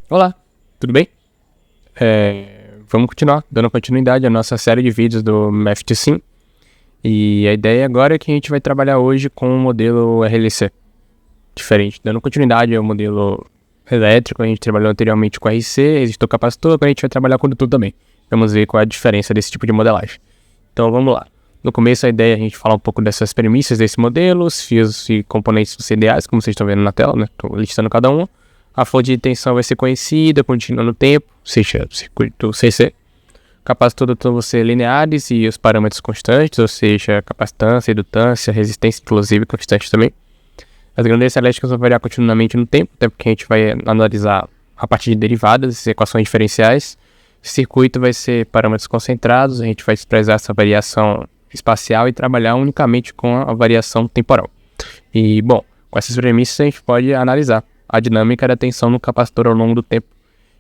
Olá, tudo bem? Vamos continuar, dando continuidade à nossa série de vídeos do Math2Sim. E a ideia agora é que a gente vai trabalhar hoje com o modelo RLC. Diferente, dando continuidade ao modelo elétrico, a gente trabalhou anteriormente com RC, resistor capacitor, agora a gente vai trabalhar com tudo também. Vamos ver qual é a diferença desse tipo de modelagem. Então vamos lá. No começo a ideia é a gente falar um pouco dessas premissas desse modelo, os fios e componentes dos CDAs, como vocês estão vendo na tela, né? Estou listando cada um. A fonte de tensão vai ser conhecida, contínua no tempo, seja circuito CC. Capacitor vão ser lineares e os parâmetros constantes, ou seja, capacitância, indutância, resistência, inclusive constante também. As grandezas elétricas vão variar continuamente no tempo, até porque a gente vai analisar a partir de derivadas e equações diferenciais. O circuito vai ser parâmetros concentrados, a gente vai expressar essa variação espacial e trabalhar unicamente com a variação temporal. E, bom, com essas premissas a gente pode analisar a dinâmica da tensão no capacitor ao longo do tempo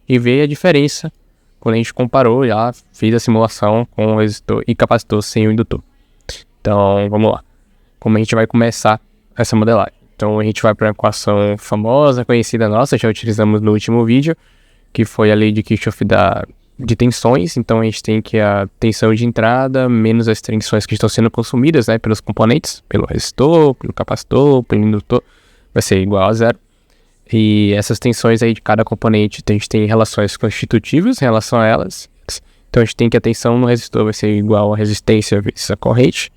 e ver a diferença quando a gente comparou, já fez a simulação com o resistor e capacitor sem o indutor. Então, vamos lá. Como a gente vai começar essa modelagem? Então, a gente vai para uma equação famosa, conhecida nossa, já utilizamos no último vídeo, que foi a lei de Kirchhoff de tensões. Então, a gente tem que a tensão de entrada menos as tensões que estão sendo consumidas, né, pelos componentes, pelo resistor, pelo capacitor, pelo indutor, vai ser igual a zero. E essas tensões aí de cada componente, a gente tem relações constitutivas em relação a elas. Então a gente tem que a tensão no resistor vai ser igual a resistência vezes a corrente.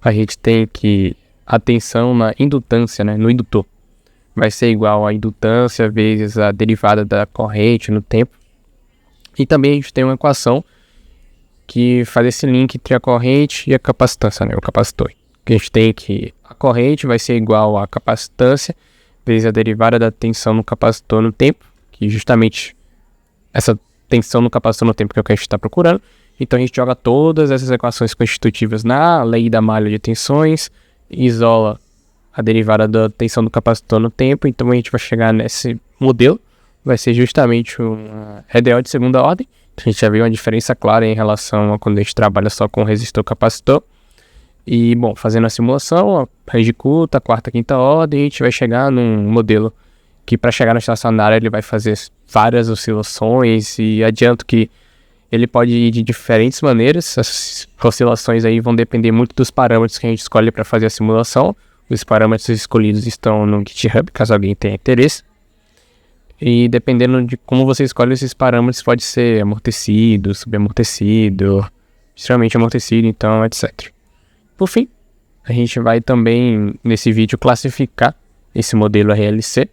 A gente tem que a tensão na indutância, né, no indutor, vai ser igual a indutância vezes a derivada da corrente no tempo. E também a gente tem uma equação que faz esse link entre a corrente e a capacitância, né, o capacitor. Que a gente tem que a corrente vai ser igual a capacitância vezes a derivada da tensão no capacitor no tempo, que justamente essa tensão no capacitor no tempo que é o que a gente está procurando. Então a gente joga todas essas equações constitutivas na lei da malha de tensões, isola a derivada da tensão do capacitor no tempo, então a gente vai chegar nesse modelo, vai ser justamente um EDO de segunda ordem. A gente já viu uma diferença clara em relação a quando a gente trabalha só com resistor capacitor. E, bom, fazendo a simulação, a rede curta, quarta, quinta ordem, a gente vai chegar num modelo que para chegar na estacionária ele vai fazer várias oscilações e adianto que ele pode ir de diferentes maneiras. Essas oscilações aí vão depender muito dos parâmetros que a gente escolhe para fazer a simulação. Os parâmetros escolhidos estão no GitHub, caso alguém tenha interesse. E dependendo de como você escolhe esses parâmetros, pode ser amortecido, subamortecido, extremamente amortecido, então, etc. Por fim, a gente vai também, nesse vídeo, classificar esse modelo RLC.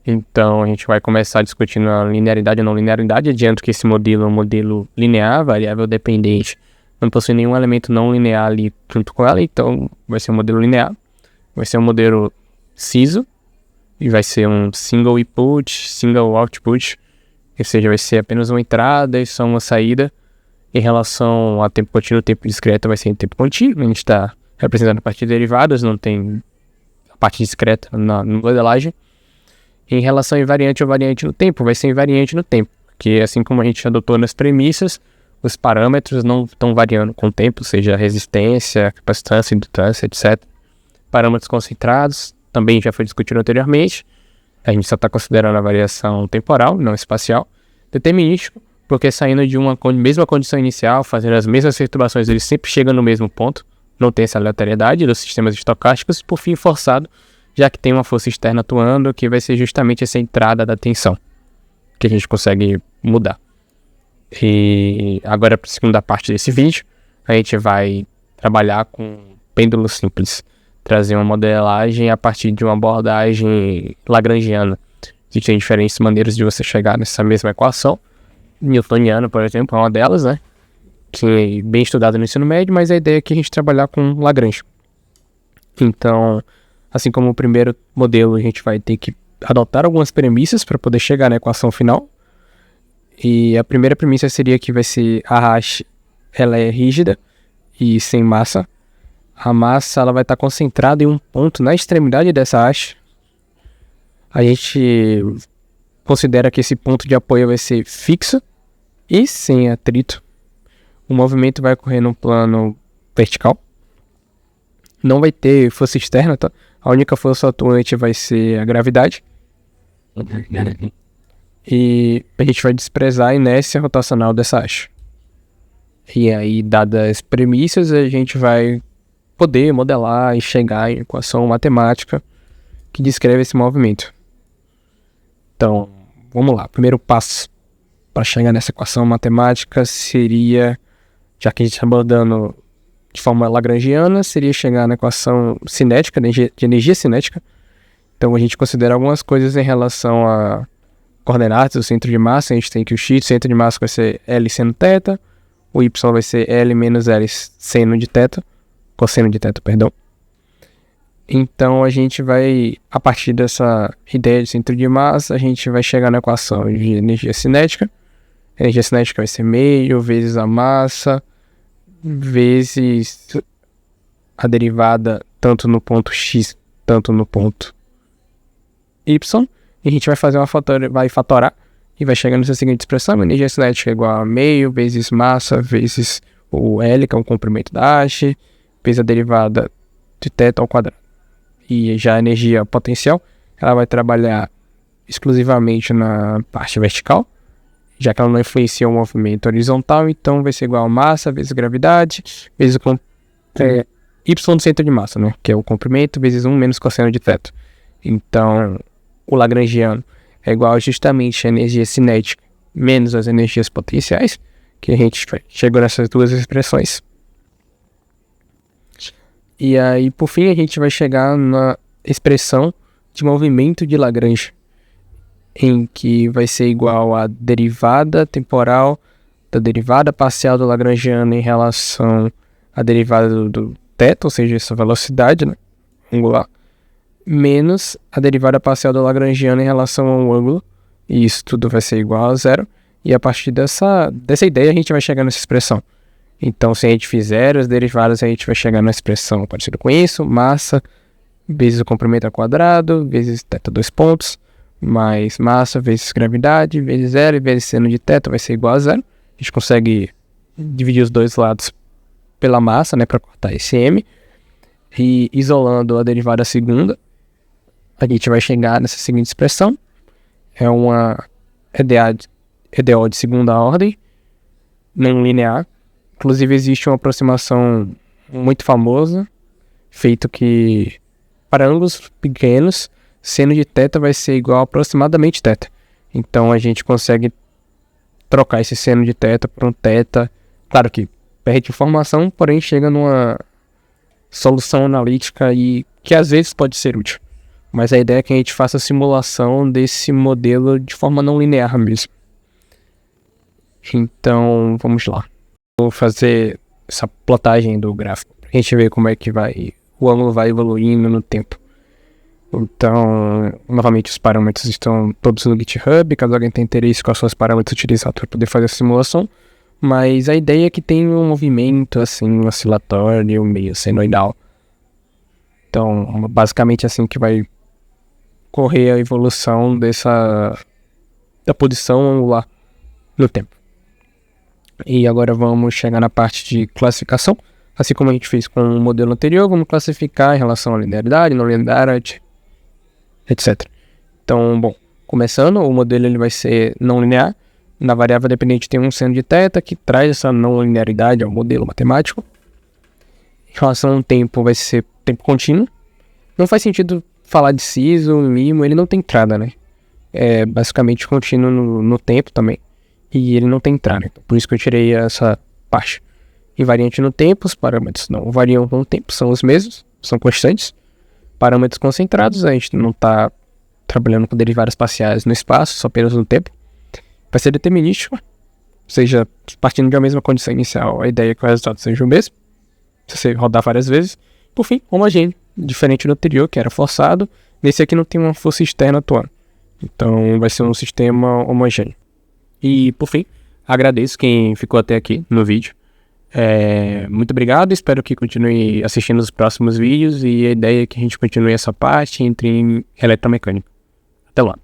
Então, a gente vai começar discutindo a linearidade e não linearidade. Adianto que esse modelo é um modelo linear, variável dependente. Não possui nenhum elemento não linear ali junto com ela, então vai ser um modelo linear. Vai ser um modelo CISO, e vai ser um single input, single output. Ou seja, vai ser apenas uma entrada e só uma saída. Em relação a tempo contínuo, tempo discreto vai ser em tempo contínuo. A gente está representando a partir de derivadas, não tem a parte discreta na modelagem. Em relação a invariante ou variante no tempo, vai ser invariante no tempo. Porque assim como a gente adotou nas premissas, os parâmetros não estão variando com o tempo, seja resistência, capacitância, indutância, etc. Parâmetros concentrados, também já foi discutido anteriormente. A gente só está considerando a variação temporal, não espacial. Determinístico, porque saindo de uma mesma condição inicial, fazendo as mesmas perturbações, ele sempre chega no mesmo ponto, não tem essa aleatoriedade dos sistemas estocásticos, e por fim forçado, já que tem uma força externa atuando, que vai ser justamente essa entrada da tensão, que a gente consegue mudar. E agora, para a segunda parte desse vídeo, a gente vai trabalhar com pêndulo simples, trazer uma modelagem a partir de uma abordagem lagrangiana. Existem diferentes maneiras de você chegar nessa mesma equação. Newtoniano, por exemplo, é uma delas, né? Que é bem estudada no ensino médio, mas a ideia é que a gente trabalhar com Lagrange. Então, assim como o primeiro modelo, a gente vai ter que adotar algumas premissas para poder chegar na equação final. E a primeira premissa seria que vai ser a hash, ela é rígida e sem massa. A massa ela vai estar concentrada em um ponto na extremidade dessa hash. A gente considera que esse ponto de apoio vai ser fixo e sem atrito. O movimento vai ocorrer no plano vertical. Não vai ter força externa, tá? A única força atuante vai ser a gravidade. e a gente vai desprezar a inércia rotacional dessa haste. E aí, dadas as premissas, a gente vai poder modelar e chegar em equação matemática que descreve esse movimento. Então, vamos lá. O primeiro passo para chegar nessa equação matemática seria, já que a gente está abordando de forma lagrangiana, seria chegar na equação cinética, de energia cinética. Então, a gente considera algumas coisas em relação a coordenadas do centro de massa. A gente tem que o x do centro de massa vai ser L seno θ, o y vai ser L menos L seno de θ, cosseno de θ, perdão. Então, a gente vai, a partir dessa ideia de centro de massa, a gente vai chegar na equação de energia cinética. A energia cinética vai ser meio vezes a massa, vezes a derivada tanto no ponto x, tanto no ponto y. E a gente vai fazer vai fatorar e vai chegar nessa seguinte expressão: energia cinética é igual a meio vezes massa vezes o L, que é o comprimento da haste, vezes a derivada de θ ao quadrado. E já a energia potencial, ela vai trabalhar exclusivamente na parte vertical, já que ela não influencia o movimento horizontal. Então vai ser igual a massa vezes gravidade vezes y do centro de massa, né? Que é o comprimento vezes 1 menos cosseno de θ. Então, o lagrangiano é igual justamente a energia cinética menos as energias potenciais, que a gente chegou nessas duas expressões. E aí, por fim, a gente vai chegar na expressão de movimento de Lagrange, em que vai ser igual a derivada temporal da derivada parcial do lagrangiano em relação à derivada do θ, ou seja, essa velocidade, né, angular, menos a derivada parcial do lagrangiano em relação ao ângulo, e isso tudo vai ser igual a zero. E a partir dessa ideia a gente vai chegar nessa expressão. Então, se a gente fizer as derivadas, a gente vai chegar na expressão parecida com isso: massa vezes o comprimento ao quadrado vezes θ, dois pontos, mais massa vezes gravidade vezes L vezes seno de θ vai ser igual a zero. A gente consegue dividir os dois lados pela massa, né, para cortar esse m. E isolando a derivada segunda, a gente vai chegar nessa seguinte expressão: é uma EDO de segunda ordem, não linear. Inclusive, existe uma aproximação muito famosa, feito que, para ângulos pequenos, seno de θ vai ser igual a aproximadamente θ. Então, a gente consegue trocar esse seno de θ por um θ. Claro que perde informação, porém chega numa solução analítica e que às vezes pode ser útil. Mas a ideia é que a gente faça a simulação desse modelo de forma não linear mesmo. Então, vamos lá. Vou fazer essa plotagem do gráfico para a gente ver como é que o ângulo vai evoluindo no tempo. Então, novamente, os parâmetros estão todos no GitHub, caso alguém tenha interesse quais são os parâmetros utilizados para poder fazer a simulação. Mas a ideia é que tem um movimento assim, oscilatório, meio senoidal. Então, basicamente assim que vai correr a evolução da posição angular no tempo. E agora vamos chegar na parte de classificação. Assim como a gente fez com o modelo anterior, vamos classificar em relação à linearidade, não linearidade, etc. Então, bom, começando, o modelo ele vai ser não linear. Na variável dependente tem um seno de θ que traz essa não linearidade ao modelo matemático. Em relação ao tempo, vai ser tempo contínuo. Não faz sentido falar de siso, mimo, ele não tem entrada, né? É basicamente contínuo no tempo também. E ele não tem entrada, então por isso que eu tirei essa parte. Invariante no tempo, os parâmetros não variam com o tempo, são os mesmos, são constantes. Parâmetros concentrados, a gente não está trabalhando com derivadas parciais no espaço, só apenas no tempo. Vai ser determinístico, ou seja, partindo de uma mesma condição inicial, a ideia é que o resultado seja o mesmo, se você rodar várias vezes. Por fim, homogêneo, diferente do anterior, que era forçado. Nesse aqui não tem uma força externa atuando, então vai ser um sistema homogêneo. E por fim, agradeço quem ficou até aqui no vídeo. Muito obrigado, espero que continue assistindo os próximos vídeos, e a ideia é que a gente continue essa parte entre eletromecânica. Até lá.